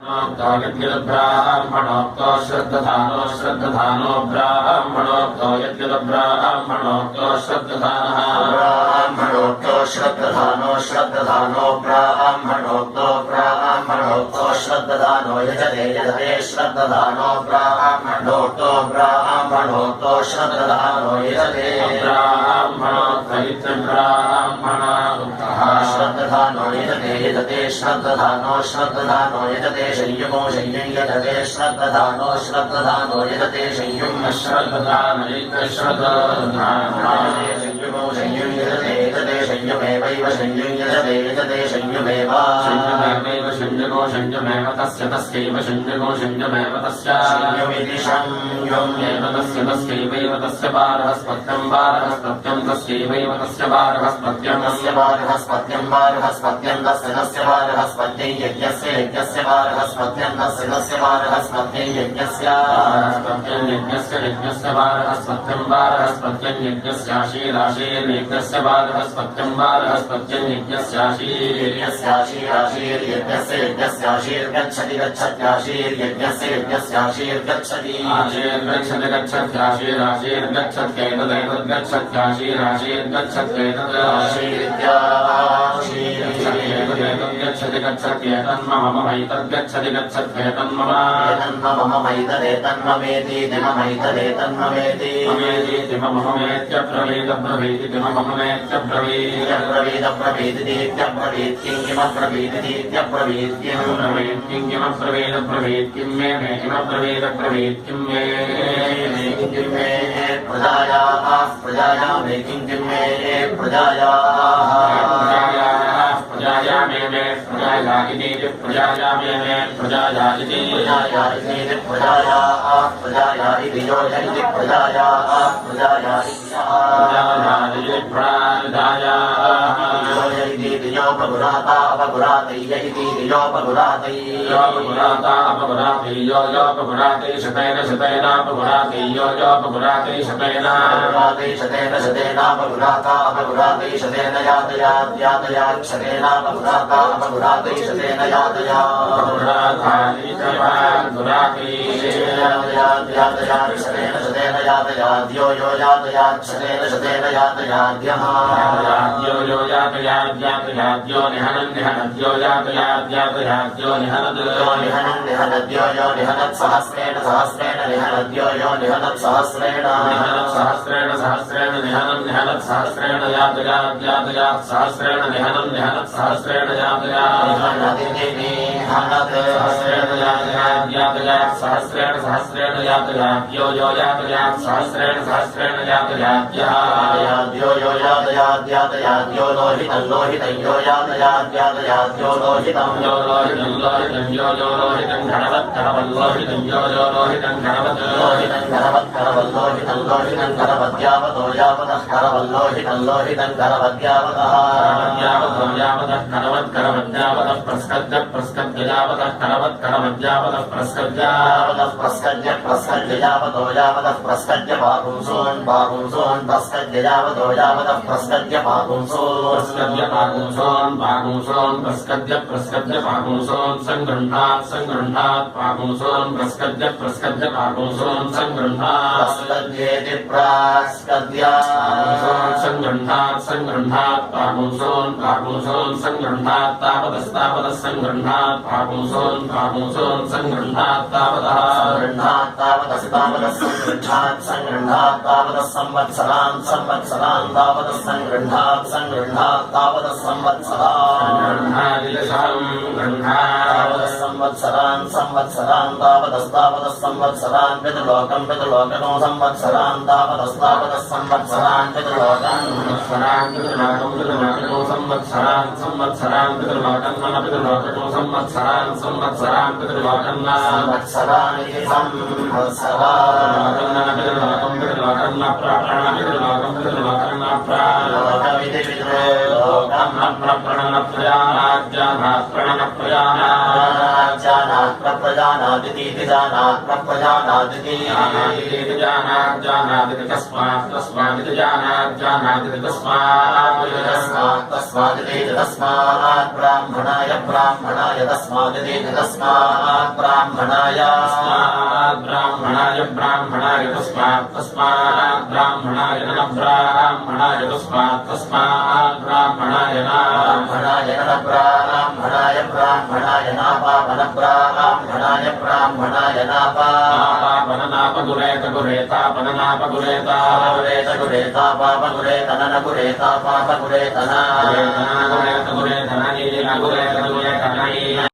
ब्राह्मणोक्तो श्रद्धानो श्रद्धानो ब्राह्मणोक्तो ब्राह्मणोक्तो श्रद्धानः ब्राह्मणोक्तो श्रद्धानो श्रद्धानो ब्राह्मणोक्तो ब्राह्मणोक्तो श्रद्धानो यजते यजते श्रद्धानो ब्राह्मणोक्तो ब्राह्मणोक्तो श्रद्धानो यजते ब्राह्मणोक्तो ब्राह्मणोक्तः श्रद्धानो यजते यजते श्रद्धानो श्रद्धानो यजते संयुगो संयुं यजते श्रद्धानो श्रद्धानो यजते संयुं श्रद्धानो संयुगो संयुं यजते यजते संयुमेवैव संयुं यजते यजते संयुमेव संयुगो संयुमेव तस्य तस्यैव संयुगो संयुमेव तस्य संयुमिति संयुमेव तस्य तस्यैव तस्य बारहस्पत्यं बारहस्पत्यं तस्यैव तस्य बारहस्पत्यं तस्य बारहस्पत्यं बारहस्पत्यं तस्य तस्य बारहस्पत्यं यज्ञस्य यज्ञस्य बारहस्पत्यं तस्य तस्य बारहस्पत्यं यज्ञस्य यज्ञस्य बारहस्पत्यं बारहस्पत्यं यज्ञस्याशीराशीर्यज्ञस्य बारहस्पत्यं बारहस्पत्यं यज्ञस्याशीराशीर्यज्ञस्य यज्ञस्याशीर्गच्छति गच्छत्याशीर्यज्ञस्य यज्ञस्याशीर्गच्छति आशीर्गच्छति गच्छत्यैतदैतद्गच्छत्याशीराशीर्गच्छत्यैतदाशीर्गच्छत्यैतद् गच्छति गच्छत्येतन्ममैतद्गच्छति गच्छत्येतन्मम ममैतदेतन्ममेति ममैतदेतन्ममेति ममेति मममेत्यब्रवीदब्रवीति मममेत्यब्रवीदब्रवीदब्रवीदित्यब्रवीत् किं किमब्रवीदित्यब्रवीत् किं किं किमब्रवीदब्रवीत् किं मे किमब्रवीदब्रवीत् किं मे प्रजायाः प्रजाया मे किं मे प्रजायाः प्रजाया मे प्रजाया इति प्रजाया मे प्रजाया इति प्रजाया इति योजयति प्रजाया योपगुराता अपगुरातैयैति योपगुरातै शतेन शतेनापगुरातै योपगुरातै शतेन शतेनापगुराता अपगुरातै शतेन यातयात् शतेनापगुराता अपगुरातै शतेन यातयात् शतेन शतेन यातयात् यो यातयात् शतेन शतेन यातयाद्यः यो यातयाद्यो निहनन् निहनद्यो यातयाद्यो निहनद्यो यो निहनत् सहस्रेण सहस्रेण निहनद्यो यो निहनत् सहस्रेण सहस्रेण निहनन् निहनत् सहस्रेण यातयात् सहस्रेण निहनन् निहनत् सहस्रेण सहस्रेण सहस्रेण यातयात् यो यातयात् सहस्रेण सहस्रेण यातयाद्यः यो यातयाद्यो लोहितं यो यातयाद्यो लोहितं घनवत् घनवल्लोहितं लोहितं घनवद्यावतो यावतः करवल्लोहितं घनवद्यावतः करवद्यावतः प्रस्कद्य यावतः करवद्यावतः प्रस्कद्य यावतो यावतः प्रस्कद्य पापुंसोन् प्रस्कद्य यावतो यावतः प्रस्कद्य पापुंसोन् प्रस्कद्य पापुंसोन् संगृह्णात् पापुंसोन् प्रस्कद्य पापुंसोन् संगृह्णात् प्रस्कद्येति प्रास्कद्या संगृह्णात् पापुंसोन् संगृह्णात् तावतः संगृह्णात् पापुंसोन् संगृह्णात् तावतः संगृह्णात् तावतः संवत्सरान् तावतः संगृह्णात् तावतः संवत्सरान् तावतः संवत्सरान् पितृलोकं संवत्सरान् तावतः संवत्सरान् पितृलोकं संवत्सरान् तस्मात् ब्राह्मणाय ब्राह्मणा ब्राह्मणाय तस्मादिति तस्मात् ब्राह्मणाय ब्राह्मणाय ब्राह्मणाय तस्मात् ब्राह्मणाय न ब्राह्मणाय तस्मात् ब्राह्मणाय न ब्राह्मणाय ब्राह्मणाय नापापन ब्राह्मणाय ब्राह्मणाय नापापन नापगुरेत गुरेतापन नापगुरेता गुरेत गुरेता पाप गुरेतन न गुरेता पाप गुरेतना गुरेत गुरेतन नीलिन गुरेत गुरेतन